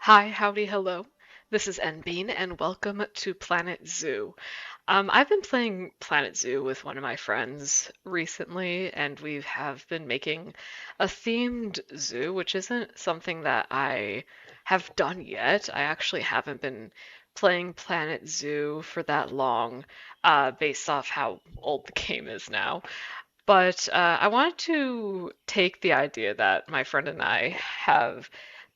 Hi, howdy, hello. This is NBean, and welcome to Planet Zoo. I've been playing Planet Zoo with one of my friends recently, and we have been making a themed zoo, which isn't something that I have done yet. I actually haven't been playing Planet Zoo for that long, based off how old the game is now. But I wanted to take the idea that my friend and I have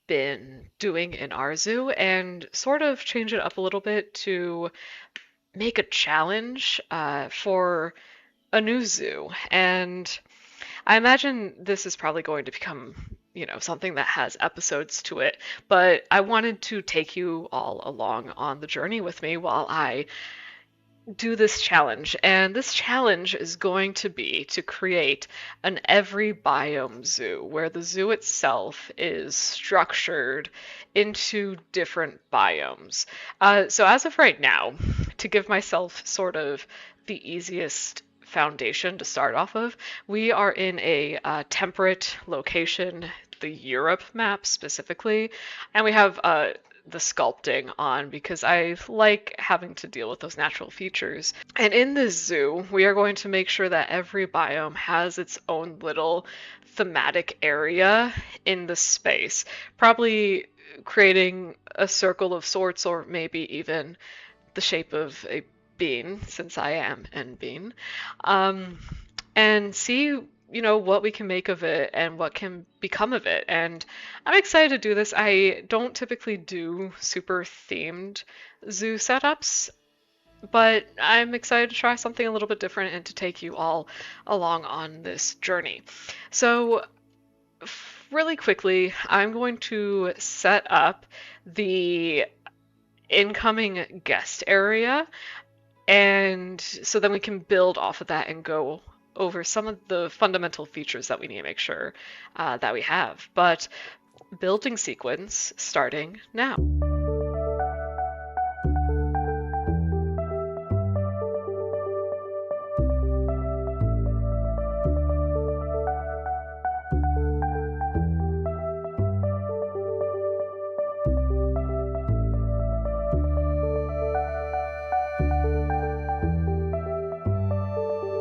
been doing in our zoo and sort of change it up a little bit to make a challenge for a new zoo. And I imagine this is probably going to become, something that has episodes to it, but I wanted to take you all along on the journey with me while I do this challenge. And this challenge is going to be to create an every biome zoo where the zoo itself is structured into different biomes. So, as of right now, to give myself sort of the easiest foundation to start off of, we are in a temperate location, the Europe map specifically, and we have the sculpting on because I like having to deal with those natural features. And in this zoo, we are going to make sure that every biome has its own little thematic area in the space, probably creating a circle of sorts or maybe even the shape of a bean, since I am N bean, um, and see, what we can make of it and what can become of it. And I'm excited to do this. I don't typically do super themed zoo setups, but I'm excited to try something a little bit different and to take you all along on this journey. So, really quickly, I'm going to set up the incoming guest area, and so then we can build off of that and go over some of the fundamental features that we need to make sure that we have. But building sequence starting now.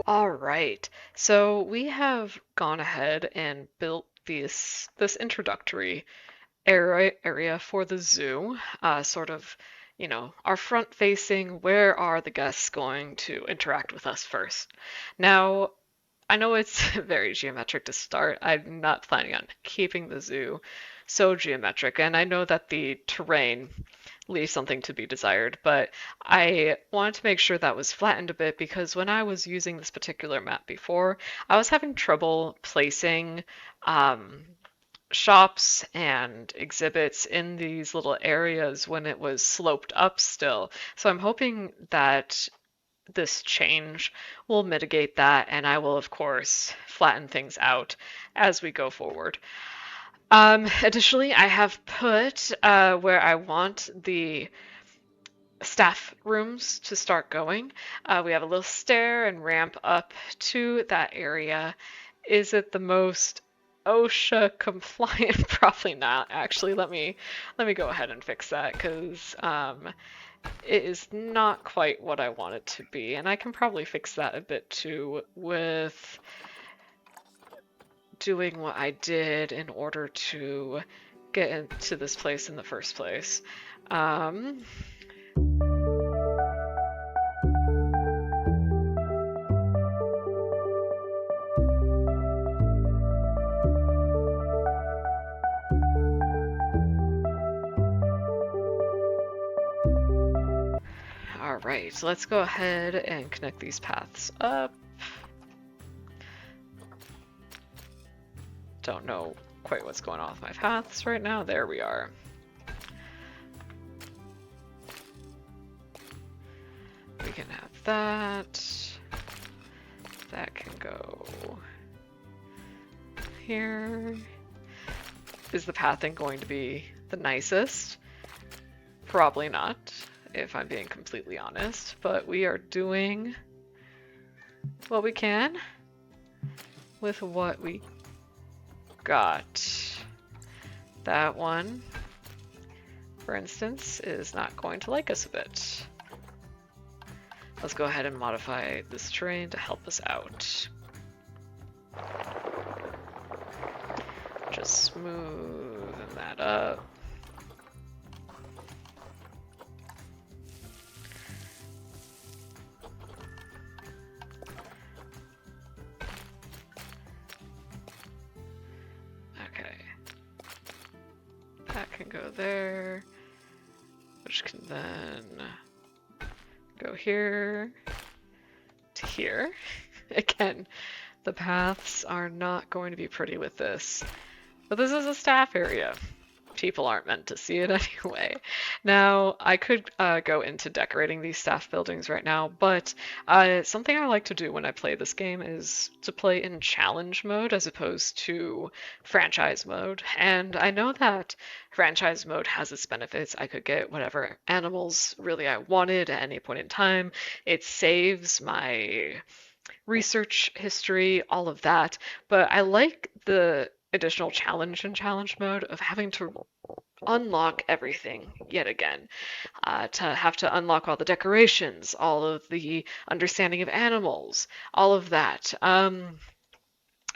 All right, so we have gone ahead and built this introductory area for the zoo, sort of, our front facing, where are the guests going to interact with us first? Now, I know it's very geometric to start. I'm not planning on keeping the zoo so geometric, and I know that the terrain leaves something to be desired, but I wanted to make sure that was flattened a bit because when I was using this particular map before, I was having trouble placing um, shops and exhibits in these little areas when it was sloped up still. So I'm hoping that this change will mitigate that, and I will, of course, flatten things out as we go forward. Additionally, I have put where I want the staff rooms to start going. We have a little stair and ramp up to that area. Is it the most OSHA compliant? Probably not. Actually, let me go ahead and fix that because it is not quite what I want it to be, and I can probably fix that a bit too with doing what I did in order to get into this place in the first place. Um, all right, so let's go ahead and connect these paths up. Don't know quite what's going on with my paths right now. There we are. We can have that. That can go here. Is the pathing going to be the nicest? Probably not, if I'm being completely honest, but we are doing what we can with what we got. That one for instance, is not going to like us a bit. Let's go ahead and modify this terrain to help us out. Just smooth that up. Okay. That can go there, which can then go here to here. Again, the paths are not going to be pretty with this. But this is a staff area. People aren't meant to see it anyway. Now, I could go into decorating these staff buildings right now, but something I like to do when I play this game is to play in challenge mode as opposed to franchise mode. And I know that franchise mode has its benefits. I could get whatever animals really I wanted at any point in time. It saves my research history, all of that. But I like the additional challenge in challenge mode of having to unlock everything yet again, to have to unlock all the decorations, all of the understanding of animals, all of that. And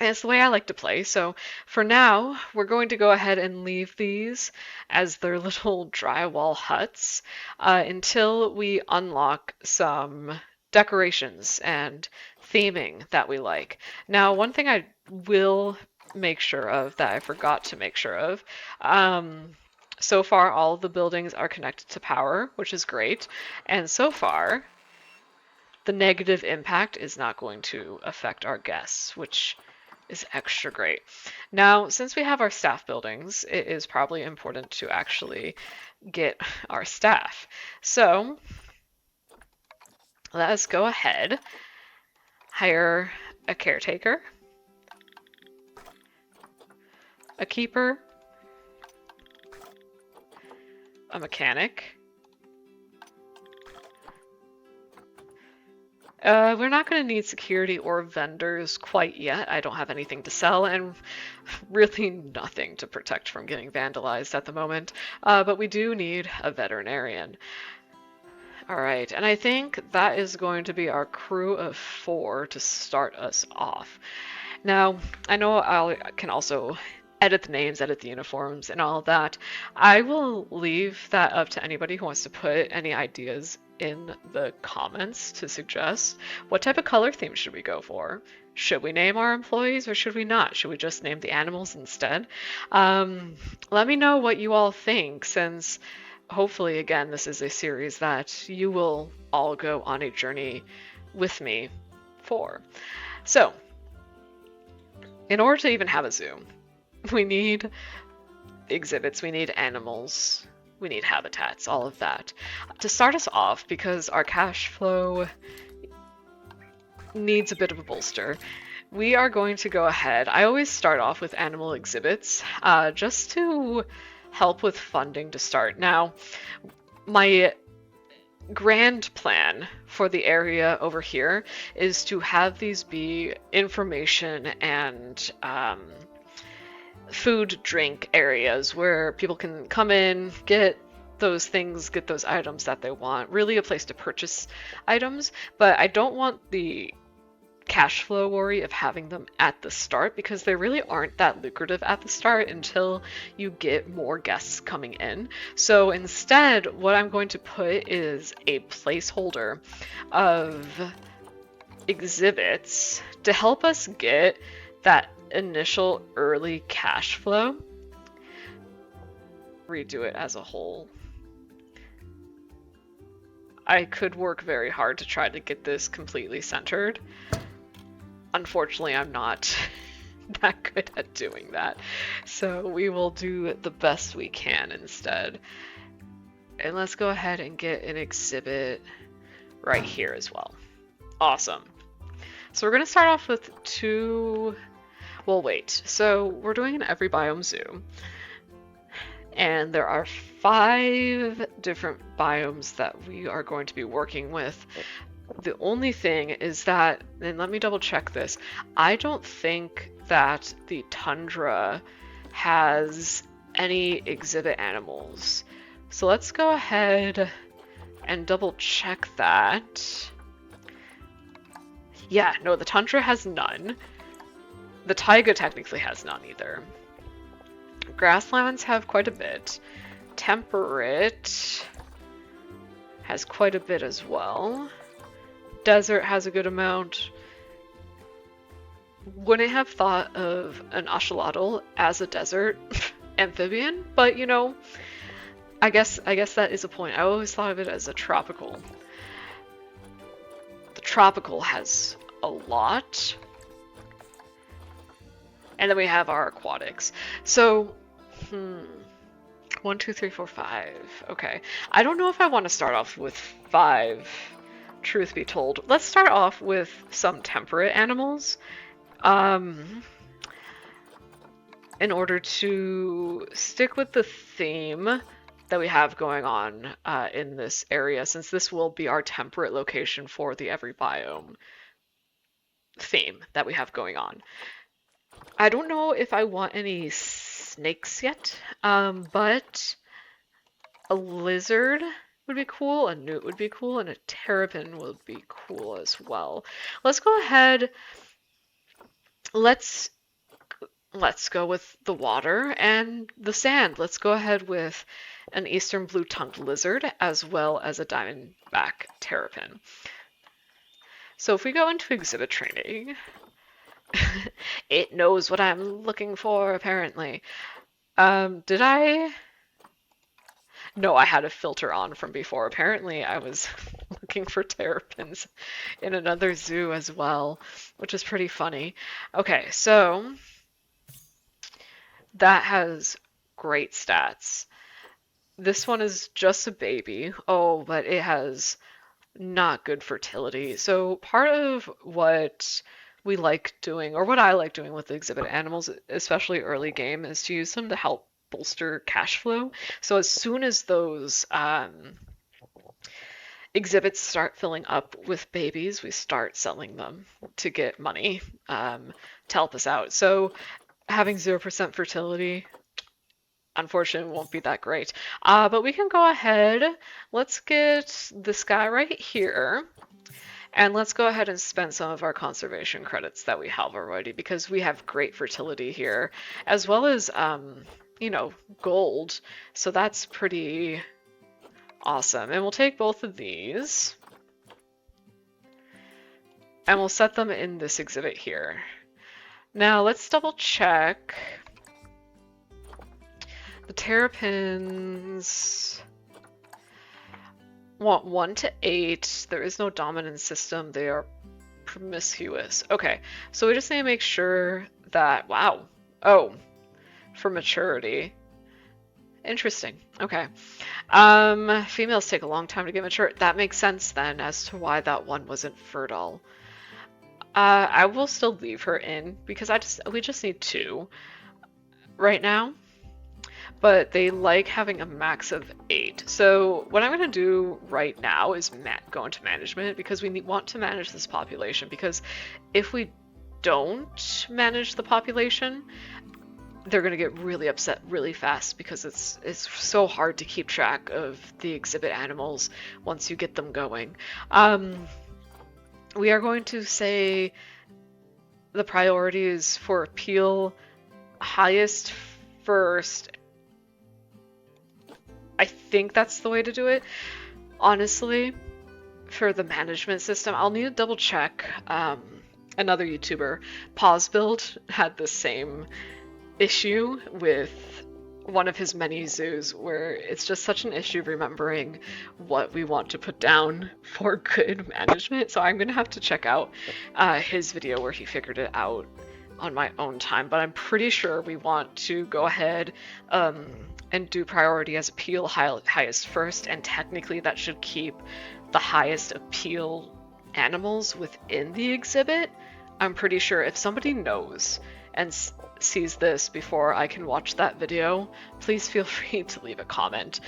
it's the way I like to play. So for now, we're going to go ahead and leave these as their little drywall huts until we unlock some decorations and theming that we like. Now, one thing I will make sure of that I forgot to make sure of, so far all of the buildings are connected to power, which is great, and so far the negative impact is not going to affect our guests, which is extra great. Now, since we have our staff buildings, it is probably important to actually get our staff. So let us go ahead, hire a caretaker, a keeper, a mechanic. We're not going to need security or vendors quite yet. I don't have anything to sell and really nothing to protect from getting vandalized at the moment. But we do need a veterinarian. Alright, and I think that is going to be our crew of 4 to start us off. Now, I know I can also edit the names, edit the uniforms, and all of that. I will leave that up to anybody who wants to put any ideas in the comments to suggest what type of color theme should we go for. Should we name our employees or should we not? Should we just name the animals instead? Let me know what you all think, since hopefully, again, this is a series that you will all go on a journey with me for. So, in order to even have a zoo, we need exhibits, we need animals, we need habitats, all of that. To start us off, because our cash flow needs a bit of a bolster, we are going to go ahead. I always start off with animal exhibits, just to help with funding to start. Now, my grand plan for the area over here is to have these be information and food, drink areas where people can come in, get those things, get those items that they want. Really a place to purchase items, but I don't want the cash flow worry of having them at the start, because they really aren't that lucrative at the start until you get more guests coming in. So instead, what I'm going to put is a placeholder of exhibits to help us get that initial early cash flow. Redo it as a whole. I could work very hard to try to get this completely centered. Unfortunately, I'm not that good at doing that. So we will do the best we can instead. And let's go ahead and get an exhibit right here as well. Awesome. So we're going to start off with 2... Well, wait. So we're doing an every biome zoo. And there are 5 different biomes that we are going to be working with. The only thing is that, and let me double check this, I don't think that the tundra has any exhibit animals So let's go ahead and double check that. Yeah, no, the tundra has none. The taiga technically has none either. Grasslands have quite a bit. Temperate has quite a bit as well. Desert has a good amount. Wouldn't have thought of an axolotl as a desert amphibian, but you know, I guess that is a point. I always thought of it as a tropical. The tropical has a lot. And then we have our aquatics. So, 1, 2, 3, 4, 5. Okay. I don't know if I want to start off with 5, truth be told. Let's start off with some temperate animals. In order to stick with the theme that we have going on in this area, since this will be our temperate location for the every biome theme that we have going on. I don't know if I want any snakes yet, but a lizard would be cool, a newt would be cool, and a terrapin would be cool as well. Let's go ahead. Let's go with the water and the sand. Let's go ahead with an eastern blue-tongued lizard as well as a diamondback terrapin. So if we go into exhibit training, it knows what I'm looking for, apparently. Did I? No, I had a filter on from before. Apparently, I was looking for terrapins in another zoo as well, which is pretty funny. Okay, so that has great stats. This one is just a baby. Oh, but it has not good fertility. So part of what we like doing, or what I like doing with the exhibit animals, especially early game, is to use them to help bolster cash flow. So as soon as those exhibits start filling up with babies, we start selling them to get money to help us out. So having 0% fertility, unfortunately, won't be that great. But we can go ahead. Let's get this guy right here. And let's go ahead and spend some of our conservation credits that we have already, because we have great fertility here, as well as, you know, gold. So that's pretty awesome. And we'll take both of these, and we'll set them in this exhibit here. Now let's double check. The terrapins want 1 to 8. There is no dominant system. They are promiscuous. Okay, so we just need to make sure that, wow. Oh, for maturity. Interesting. Okay. Females take a long time to get mature. That makes sense then as to why that one wasn't fertile. I will still leave her in because we just need 2 right now. But they like having a max of 8. So what I'm going to do right now is go into management, because we want to manage this population, because if we don't manage the population, they're going to get really upset really fast, because it's so hard to keep track of the exhibit animals once you get them going. We are going to say the priorities for appeal highest first. I think that's the way to do it. Honestly, for the management system, I'll need to double check. Another YouTuber, Pause Build, had the same issue with one of his many zoos, where it's just such an issue remembering what we want to put down for good management. So I'm going to have to check out his video where he figured it out on my own time, but I'm pretty sure we want to go ahead and do priority as appeal highest first, and technically that should keep the highest appeal animals within the exhibit. I'm pretty sure. If somebody knows and sees this before I can watch that video, please feel free to leave a comment,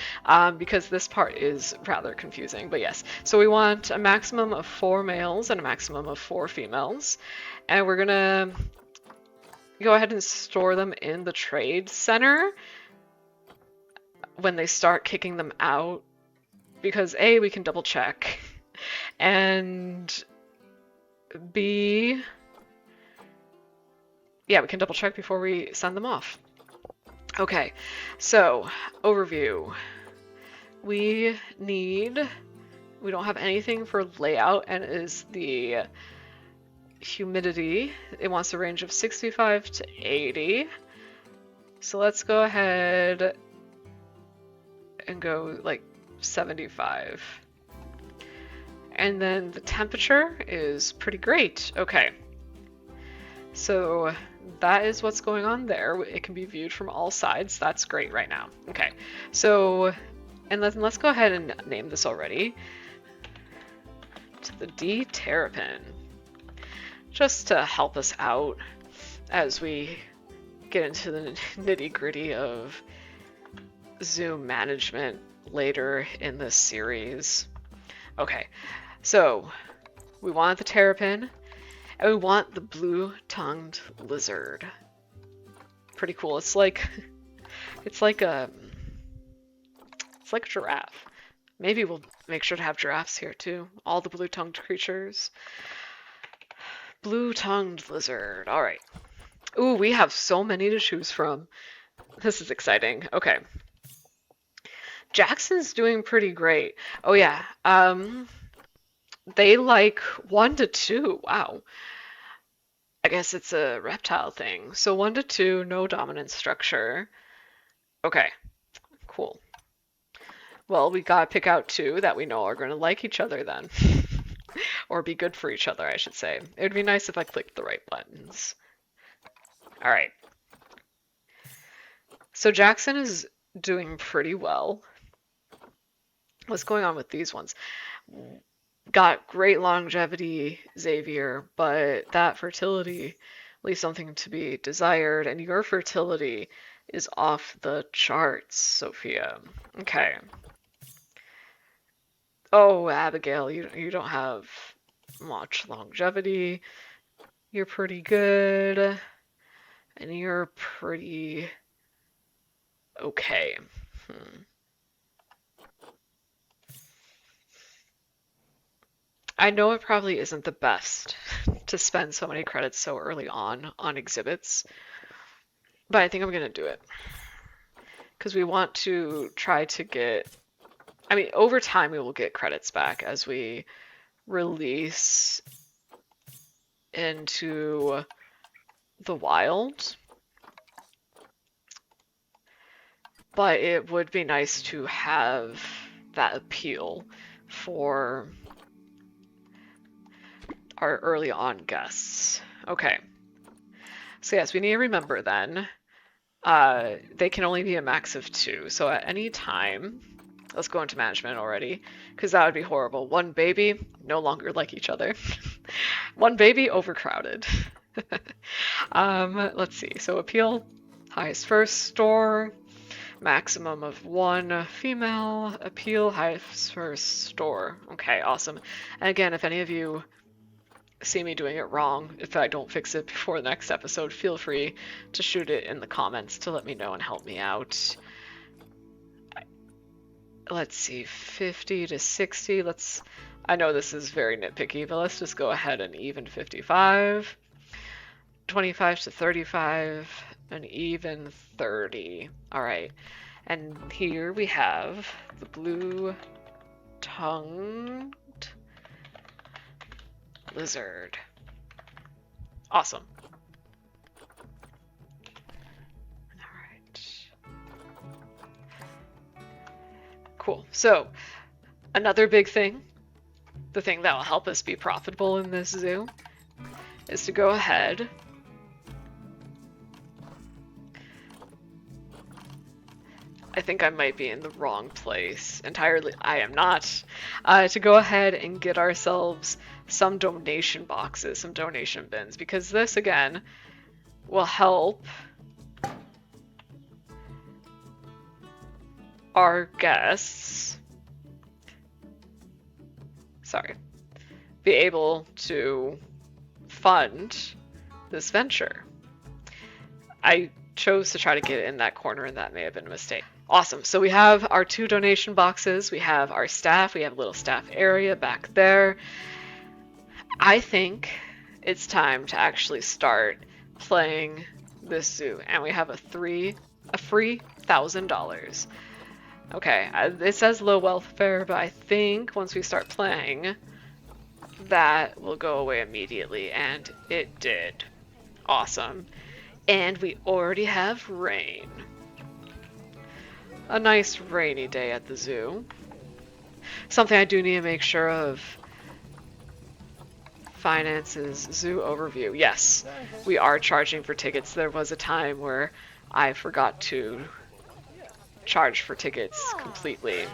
because this part is rather confusing. But yes, so we want a maximum of 4 males and a maximum of 4 females, and we're gonna go ahead and store them in the trade center. when they start kicking them out, because A, we can double check, and B, yeah, we can double check before we send them off. Okay, so overview. We don't have anything for layout, and it is the humidity. It wants a range of 65 to 80. So let's go ahead and go like 75. And then the temperature is pretty great. Okay. So that is what's going on there. It can be viewed from all sides. That's great right now. Okay. So, and let's go ahead and name this already. To the D Terrapin. Just to help us out as we get into the nitty-gritty of zoo management later in this series. Okay, so we want the terrapin, and we want the blue-tongued lizard. Pretty cool. It's like a giraffe. Maybe we'll make sure to have giraffes here too. All the blue-tongued creatures. Blue-tongued lizard. All right. Ooh, we have so many to choose from. This is exciting. Okay. Jackson's doing pretty great. Oh yeah. They like 1 to 2. Wow. I guess it's a reptile thing. So 1 to 2, no dominant structure. Okay. Cool. Well, we gotta pick out 2 that we know are gonna like each other then. Or be good for each other, I should say. It would be nice if I clicked the right buttons. All right. So Jackson is doing pretty well. What's going on with these ones? Got great longevity, Xavier, but that fertility leaves something to be desired, and your fertility is off the charts, Sophia. Okay. Oh, Abigail, you don't have much longevity. You're pretty good. And you're pretty okay. I know it probably isn't the best to spend so many credits so early on exhibits, but I think I'm going to do it. Because we want to try to get... I mean, over time we will get credits back as we release into the wild. But it would be nice to have that appeal for our early on guests. Okay. So yes, we need to remember then, they can only be a max of 2. So at any time, let's go into management already, because that would be horrible. 1 baby, no longer like each other. 1 baby, overcrowded. Let's see. So appeal, highest first store, maximum of 1 female, appeal, highest first store. Okay, awesome. And again, if any of you see me doing it wrong, if I don't fix it before the next episode, feel free to shoot it in the comments to let me know and help me out. Let's see, 50 to 60. I know this is very nitpicky, but let's just go ahead and even 55. 25 to 35, and even 30. All right. And here we have the blue-tongued lizard. Awesome. All right. Cool. So, another big thing, the thing that will help us be profitable in this zoo, is to go ahead I think I might be in the wrong place entirely. I am not. To go ahead and get ourselves some donation boxes, some donation bins, because this, again, will help our guests, be able to fund this venture. I chose to try to get it in that corner, and that may have been a mistake. Awesome. So we have our 2 donation boxes, we have our staff, we have a little staff area back there. I think it's time to actually start playing this zoo, and we have a free $1,000. Okay, it says low welfare, but I think once we start playing, that will go away immediately, and it did. Awesome. And we already have rain. A nice rainy day at the zoo. Something I do need to make sure of. Finances, zoo overview. Yes, we are charging for tickets. There was a time where I forgot to charge for tickets completely.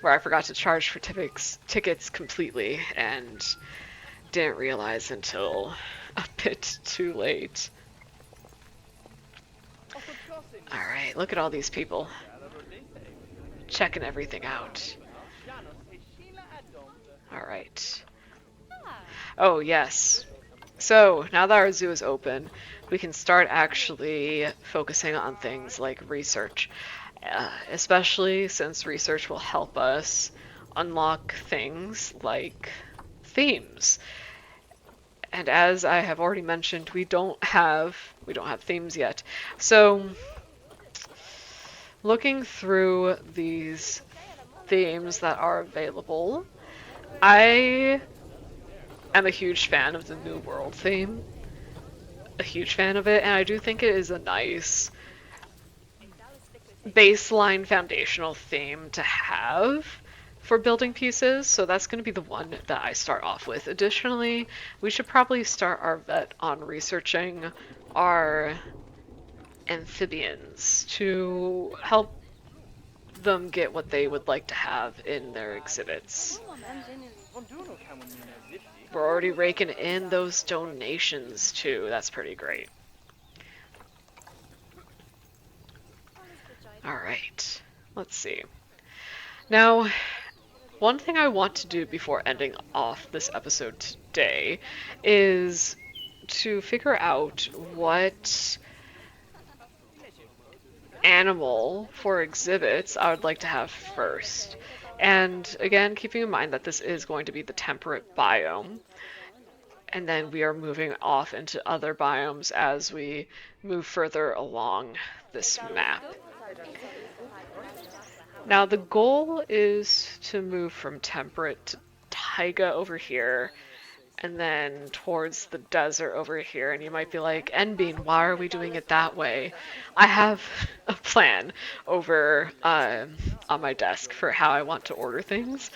Where I forgot to charge for tickets completely and didn't realize until a bit too late. Alright, look at all these people. Checking everything out. Alright. Oh, yes. So, now that our zoo is open, we can start actually focusing on things like research. Especially since research will help us unlock things like themes. And as I have already mentioned, we don't have themes yet. So, looking through these themes that are available, I am a huge fan of the New World theme. A huge fan of it, and I do think it is a nice baseline foundational theme to have for building pieces, so that's going to be the one that I start off with. Additionally, we should probably start our vet on researching our amphibians to help them get what they would like to have in their exhibits. We're already raking in those donations too. That's pretty great. Alright, let's see. Now, one thing I want to do before ending off this episode today is to figure out what animal for exhibits I would like to have first. And again, keeping in mind that this is going to be the temperate biome, and then we are moving off into other biomes as we move further along this map. Now the goal is to move from temperate to taiga over here, and then towards the desert over here. And you might be like, Enbean, why are we doing it that way? I have a plan over on my desk for how I want to order things.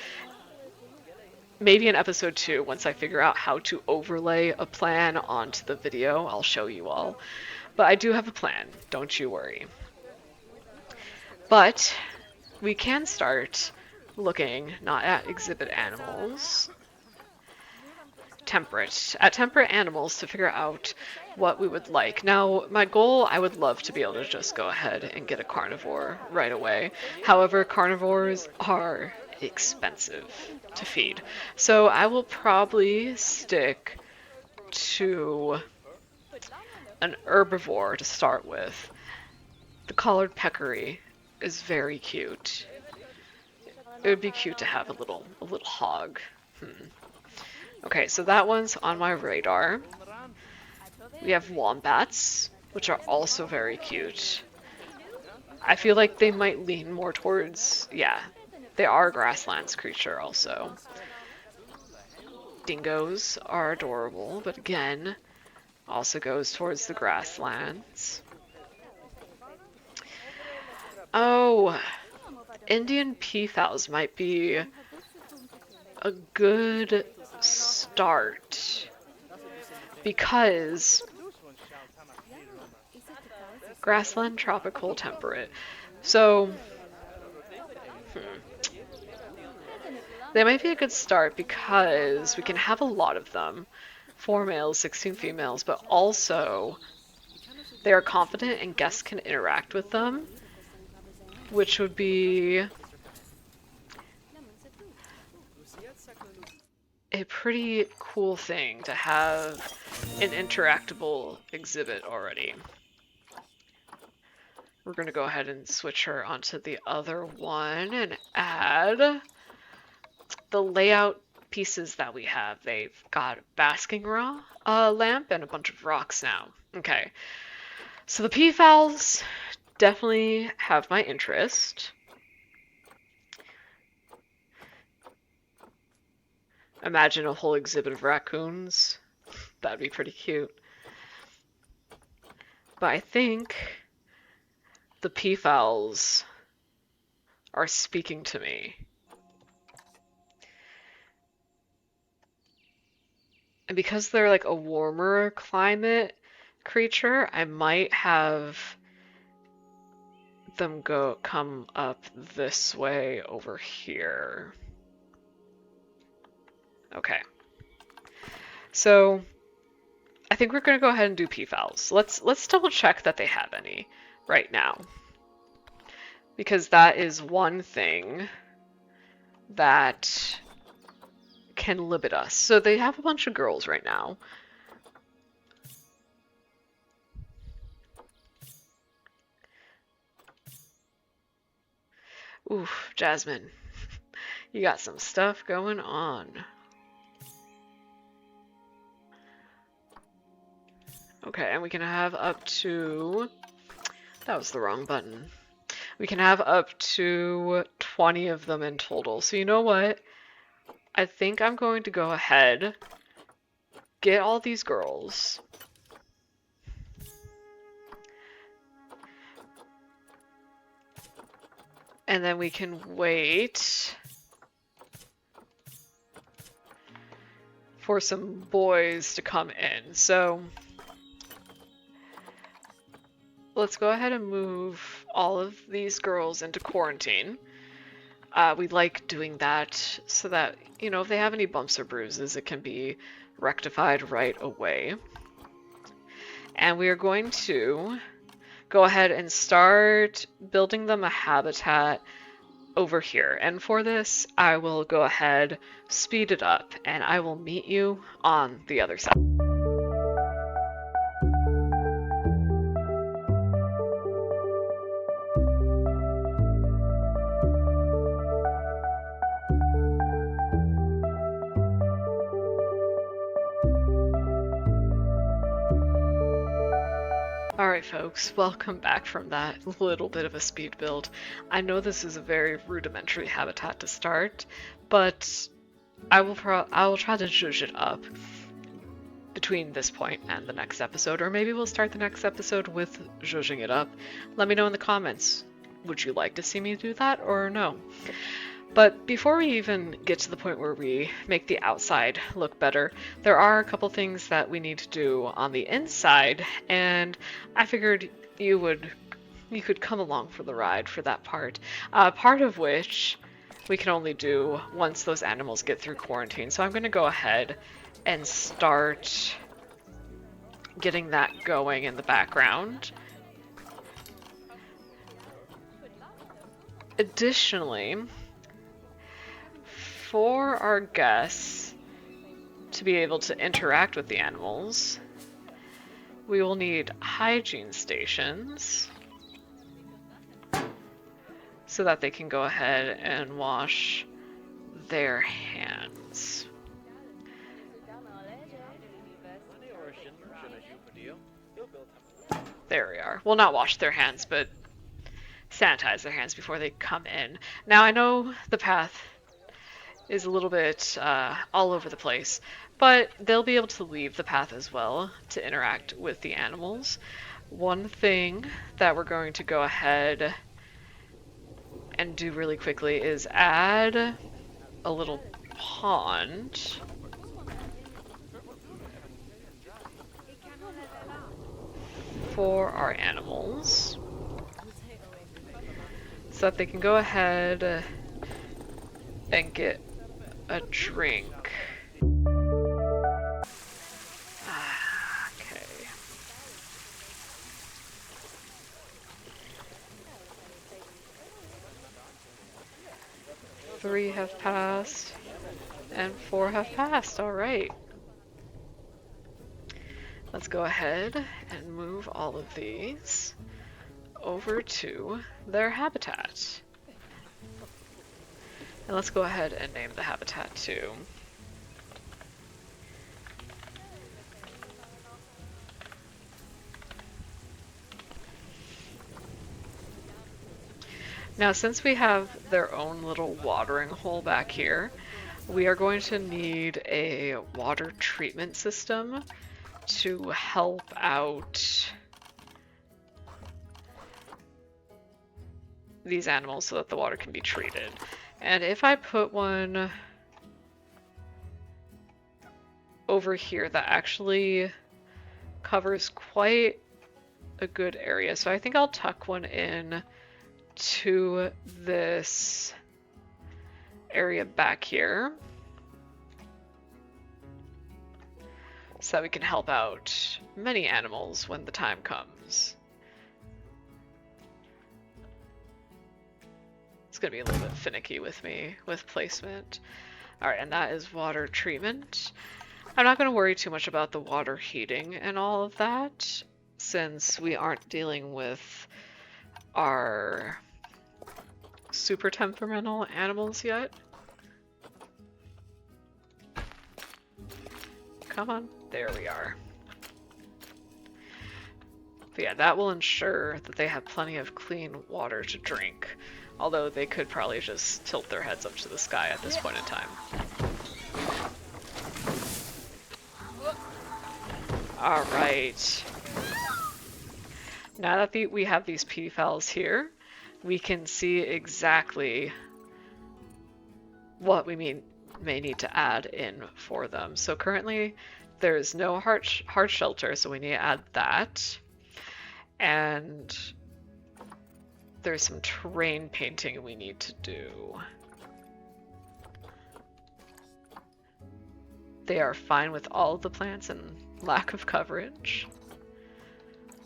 Maybe in episode 2, once I figure out how to overlay a plan onto the video, I'll show you all. But I do have a plan, don't you worry. But we can start looking not at exhibit animals, at temperate animals to figure out what we would like. Now, my goal, I would love to be able to just go ahead and get a carnivore right away. However, carnivores are expensive to feed. So I will probably stick to an herbivore to start with. The collared peccary is very cute. It would be cute to have a little hog. Okay, so that one's on my radar. We have wombats, which are also very cute. I feel like they might lean more towards, yeah, they are a grasslands creature also. Dingoes are adorable, but again, also goes towards the grasslands. Oh, Indian peafowls might be a good start because grassland, tropical, temperate. So they might be a good start because we can have a lot of them. 4 males, 16 females, but also they are confident and guests can interact with them, which would be a pretty cool thing to have an interactable exhibit already. We're going to go ahead and switch her onto the other one and add the layout pieces that we have. They've got a basking lamp and a bunch of rocks now. Okay, so the peafowls definitely have my interest. Imagine a whole exhibit of raccoons. That'd be pretty cute. But I think the peafowls are speaking to me. And because they're like a warmer climate creature, I might have them come up this way over here. Okay. So I think we're gonna go ahead and do peafowls. Let's double check that they have any right now. Because that is one thing that can limit us. So they have a bunch of girls right now. Oof, Jasmine. You got some stuff going on. Okay, and we can have up to... That was the wrong button. We can have up to 20 of them in total. So you know what? I think I'm going to go ahead, get all these girls. And then we can wait for some boys to come in. So let's go ahead and move all of these girls into quarantine. We like doing that so that, you know, if they have any bumps or bruises, it can be rectified right away. And we are going to go ahead and start building them a habitat over here. And for this, I will go ahead, speed it up, and I will meet you on the other side. Alright folks, welcome back from that little bit of a speed build. I know this is a very rudimentary habitat to start, but I will try to zhuzh it up between this point and the next episode, or maybe we'll start the next episode with zhuzhing it up. Let me know in the comments. Would you like to see me do that or no? But before we even get to the point where we make the outside look better, there are a couple things that we need to do on the inside, and I figured you could come along for the ride for that part. Part of which we can only do once those animals get through quarantine. So I'm going to go ahead and start getting that going in the background. Additionally, for our guests to be able to interact with the animals, we will need hygiene stations so that they can go ahead and wash their hands. There we are. Well, not wash their hands, but sanitize their hands before they come in. Now, I know the path is a little bit all over the place, but they'll be able to leave the path as well to interact with the animals. One thing that we're going to go ahead and do really quickly is add a little pond for our animals so that they can go ahead and get a drink. Okay. Three have passed, and 4 have passed. All right. Let's go ahead and move all of these over to their habitat. And let's go ahead and name the habitat too. Now, since we have their own little watering hole back here, we are going to need a water treatment system to help out these animals so that the water can be treated. And if I put one over here, that actually covers quite a good area. So I think I'll tuck one in to this area back here so that we can help out many animals when the time comes. It's gonna be a little bit finicky with me with placement. Alright, and that is water treatment. I'm not gonna worry too much about the water heating and all of that, since we aren't dealing with our super temperamental animals yet. Come on, there we are. But yeah, that will ensure that they have plenty of clean water to drink, although they could probably just tilt their heads up to the sky at this point in time. Alright. Now that we have these peafowls here, we can see exactly what we may need to add in for them. So currently there's no hard shelter, so we need to add that. And there's some terrain painting we need to do. They are fine with all of the plants and lack of coverage,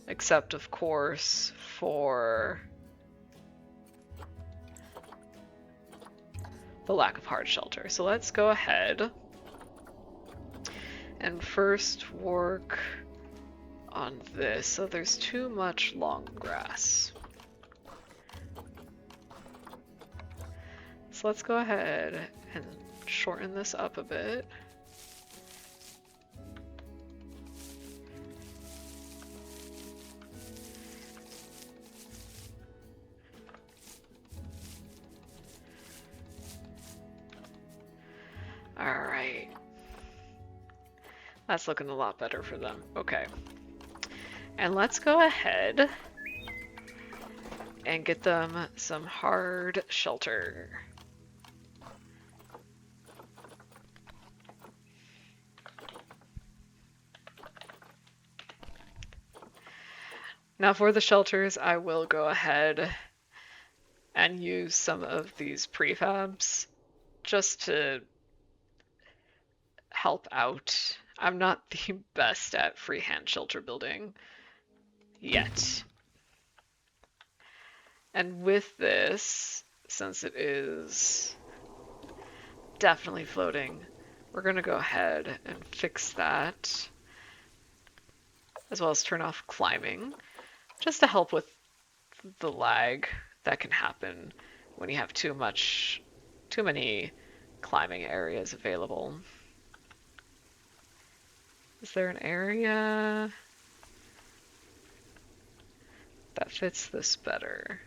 except of course for the lack of hard shelter. So let's go ahead and first work on this. So there's too much long grass. So let's go ahead and shorten this up a bit. Alright. That's looking a lot better for them. Okay. And let's go ahead and get them some hard shelter. Now for the shelters, I will go ahead and use some of these prefabs just to help out. I'm not the best at freehand shelter building yet. And with this, since it is definitely floating, we're going to go ahead and fix that, as well as turn off climbing, just to help with the lag that can happen when you have too many climbing areas available. Is there an area that fits this better?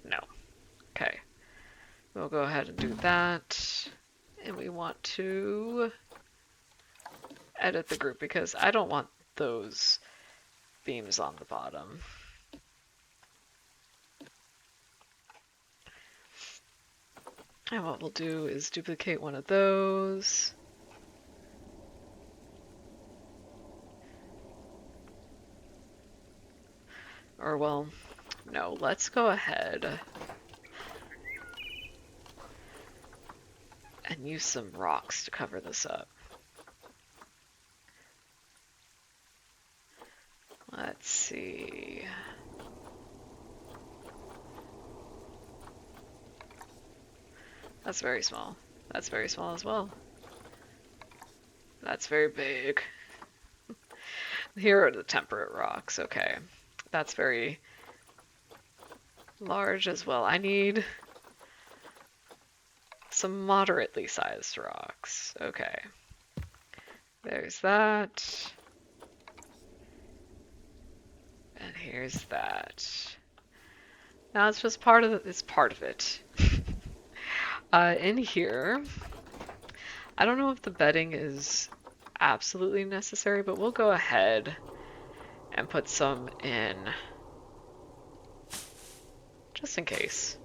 No. Okay. We'll go ahead and do that. And we want to edit the group because I don't want those beams on the bottom. And what we'll do is duplicate one of those. Or, well, no, let's go ahead and use some rocks to cover this up. Let's see. That's very small. That's very small as well. That's very big. Here are the temperate rocks. Okay. That's very large as well. I need some moderately sized rocks. Okay. There's that. And here's that. Now it's just part of it. It's part of it. In here, I don't know if the bedding is absolutely necessary, but we'll go ahead and put some in just in case.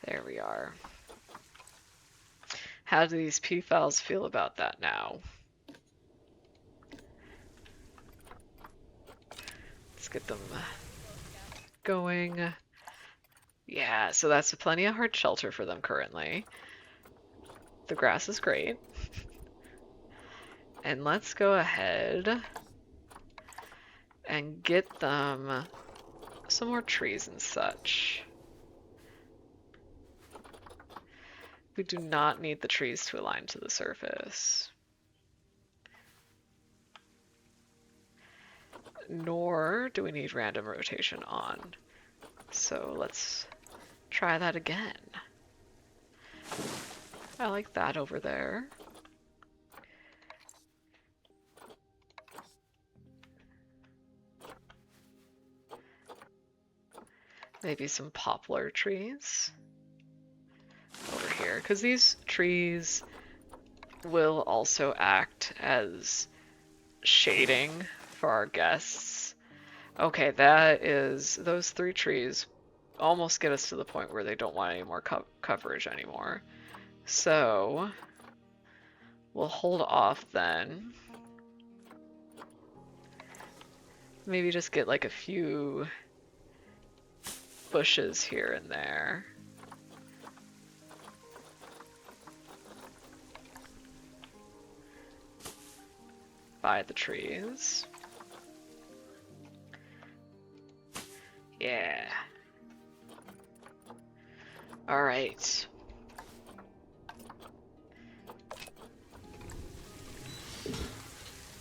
There we are. How do these P-files feel about that now? Let's get them going. Yeah, so that's plenty of hard shelter for them currently. The grass is great. And let's go ahead and get them some more trees and such. We do not need the trees to align to the surface. Nor do we need random rotation on. So let's try that again. I like that over there. Maybe some poplar trees over here, because these trees will also act as shading for our guests. Okay, that is, those 3 trees almost get us to the point where they don't want any more coverage anymore. So we'll hold off then. Maybe just get like a few bushes here and there. By the trees. Yeah. All right.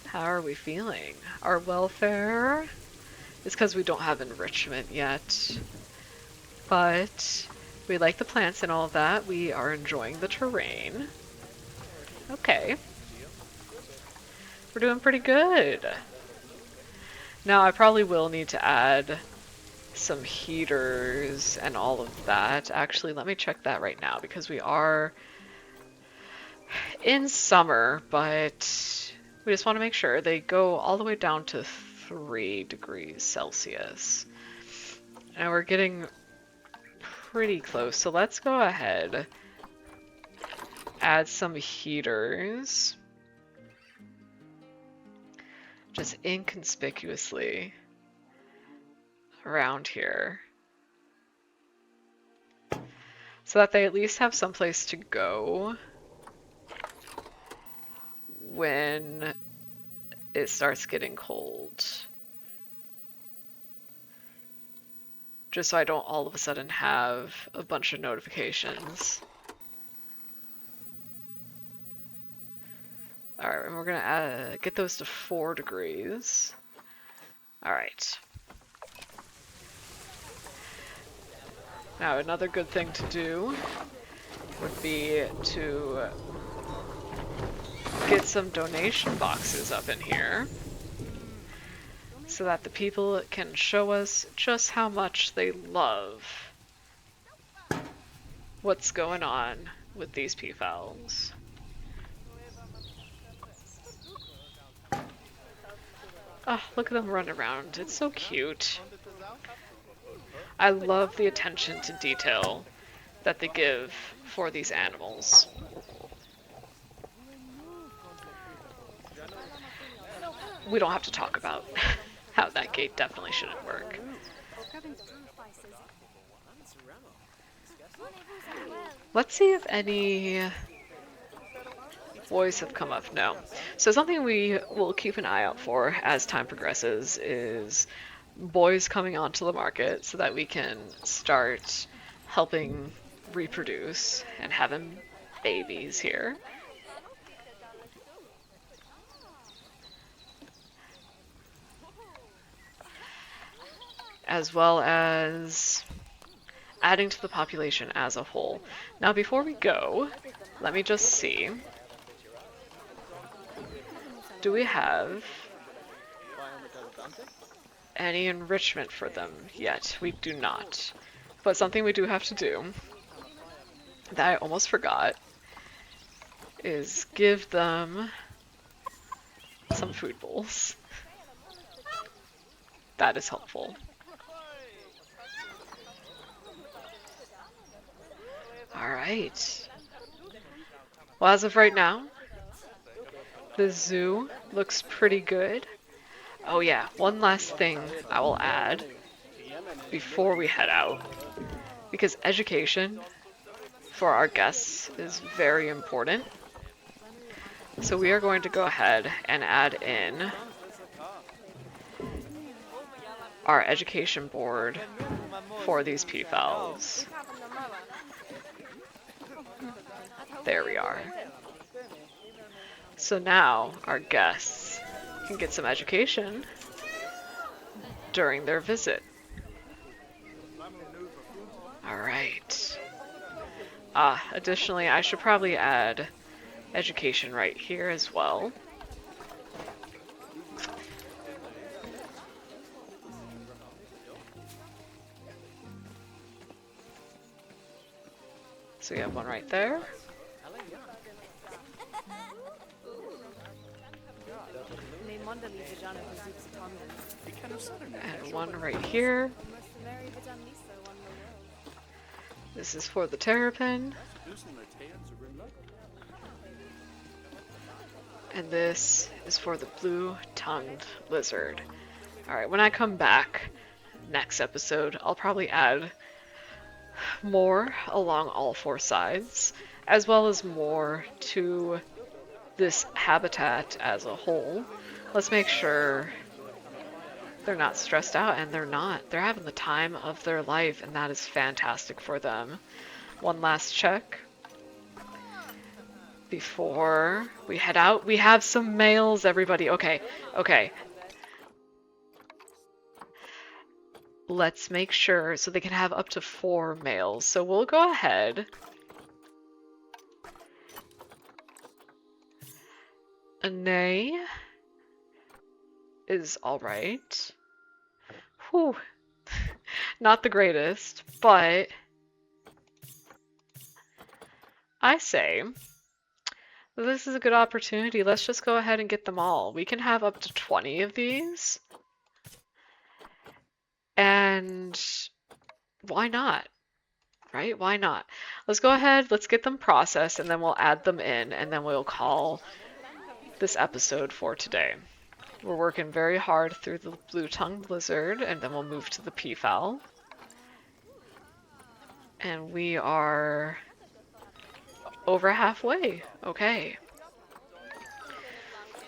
How are we feeling? Our welfare? It's because we don't have enrichment yet. But we like the plants and all of that. We are enjoying the terrain. Okay. We're doing pretty good. Now I probably will need to add some heaters and all of that. Actually, let me check that right now because we are in summer, but we just want to make sure they go all the way down to 3 degrees Celsius. And we're getting pretty close, so let's go ahead, add some heaters. Just inconspicuously around here. So that they at least have someplace to go when it starts getting cold. Just so I don't all of a sudden have a bunch of notifications. Alright, and we're gonna get those to 4 degrees. Alright. Now another good thing to do would be to get some donation boxes up in here so that the people can show us just how much they love what's going on with these peafowls. Oh, look at them run around. It's so cute. I love the attention to detail that they give for these animals. We don't have to talk about how that gate definitely shouldn't work. Let's see if any boys have come up. No. So something we will keep an eye out for as time progresses is boys coming onto the market so that we can start helping reproduce and having babies here. As well as adding to the population as a whole. Now before we go, let me just see. Do we have any enrichment for them yet? We do not. But something we do have to do, that I almost forgot, is give them some food bowls. That is helpful. Alright. Well, as of right now, the zoo looks pretty good. Oh yeah, one last thing I will add before we head out, because education for our guests is very important. So we are going to go ahead and add in our education board for these peafowls. There we are. So now our guests can get some education during their visit. Alright. Additionally, I should probably add education right here as well. So we have one right there. And one right here. This is for the terrapin. And this is for the blue-tongued lizard. Alright, when I come back next episode, I'll probably add more along all four sides, as well as more to this habitat as a whole. Let's make sure they're not stressed out, and they're not. They're having the time of their life, and that is fantastic for them. One last check before we head out. We have some males, everybody. Okay, okay. Let's make sure so they can have up to 4 males. So we'll go ahead. A nay is alright. Whew. Not the greatest, but I say this is a good opportunity. Let's just go ahead and get them all. We can have up to 20 of these. And why not? Right? Why not? Let's go ahead, let's get them processed, and then we'll add them in, and then we'll call this episode for today. We're working very hard through the blue-tongued lizard, and then we'll move to the peafowl. And we are over halfway. Okay.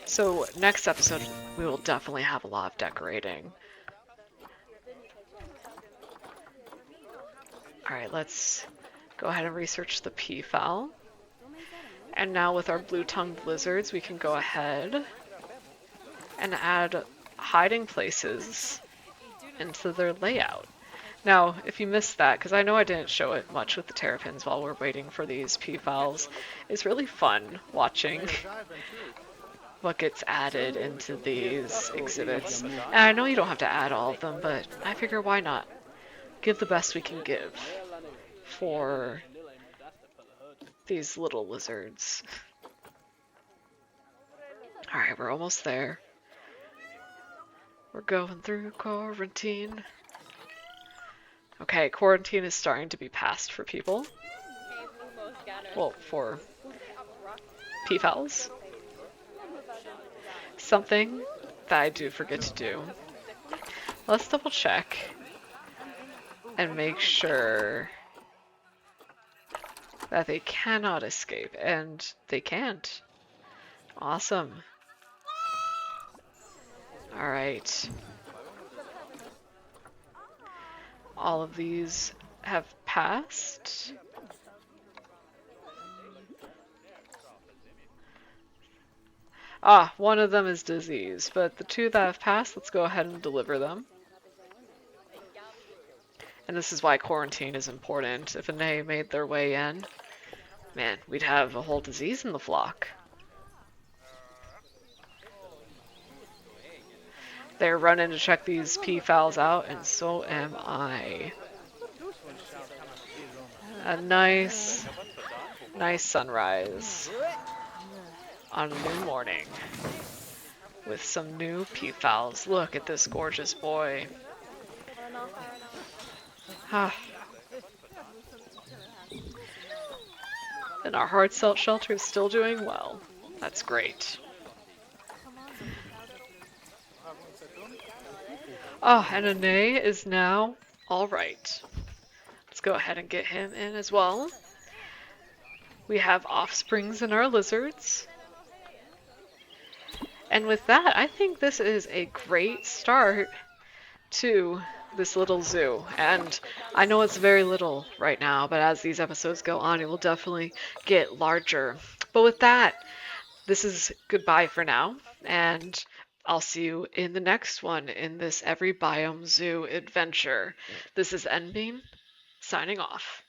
So next episode, we will definitely have a lot of decorating. Alright, let's go ahead and research the peafowl. And now with our blue-tongued lizards, we can go ahead and add hiding places into their layout. Now, if you missed that, because I know I didn't show it much with the terrapins while we're waiting for these peafowls, it's really fun watching what gets added into these exhibits. And I know you don't have to add all of them, but I figure why not? Give the best we can give for these little lizards. Alright, we're almost there. We're going through quarantine. Okay, quarantine is starting to be passed for people. Well, for peafowls. Something that I do forget to do. Let's double check and make sure that they cannot escape, and they can't. Awesome. Alright. All of these have passed. Ah, one of them is disease, but the two that have passed, let's go ahead and deliver them. And this is why quarantine is important. If they made their way in, man, we'd have a whole disease in the flock. They're running to check these peafowls out, and so am I. A nice sunrise on a new morning with some new peafowls. Look at this gorgeous boy. Ah, and our hard cell shelter is still doing well. That's great. Oh, and Ane is now all right. Let's go ahead and get him in as well. We have offsprings in our lizards. And with that, I think this is a great start to this little zoo. And I know it's very little right now, but as these episodes go on, it will definitely get larger. But with that, this is goodbye for now, and I'll see you in the next one in this Every Biome Zoo adventure. This is Enbean, signing off.